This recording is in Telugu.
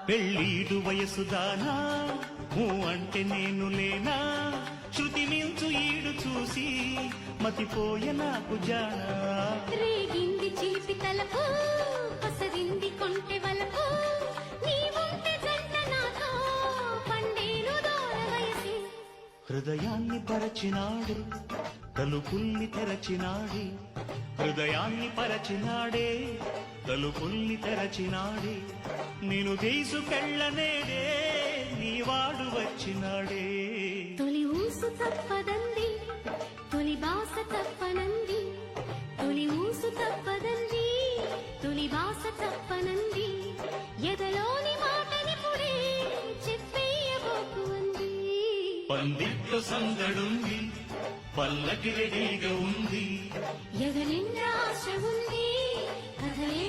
పెళ్ళీడు వయసుదానా అంటే నేను లేనా శృతి మించు ఈడు చూసి మతిపోయ నాకు జానా రేగింది చిలిపి తలపు పసరింది కొంటె వలపు నీవుంటే జంట నాతో పండేను దూర వయసి హృదయాన్ని పరచినాడు తలుపుల్ని తెరచినాడే హృదయాన్ని పరచినాడే తలుపుల్ని తెరచినాడే నేను తీసుకెళ్ళనేడే నీవాడు వచ్చినాడే తొలి ఊసు తప్పదంది తొలి బాస తప్పనంది తొలి ఊసు తప్పదంది తొలి బాస తప్పనంది ఎదలోని మాటని పుడే చెప్పేయబోకు అంది పందిట్టు సందడుంది పల్లకి రెడీగా ఉంది ఎగనిండా ఆశ ఉంది కథలే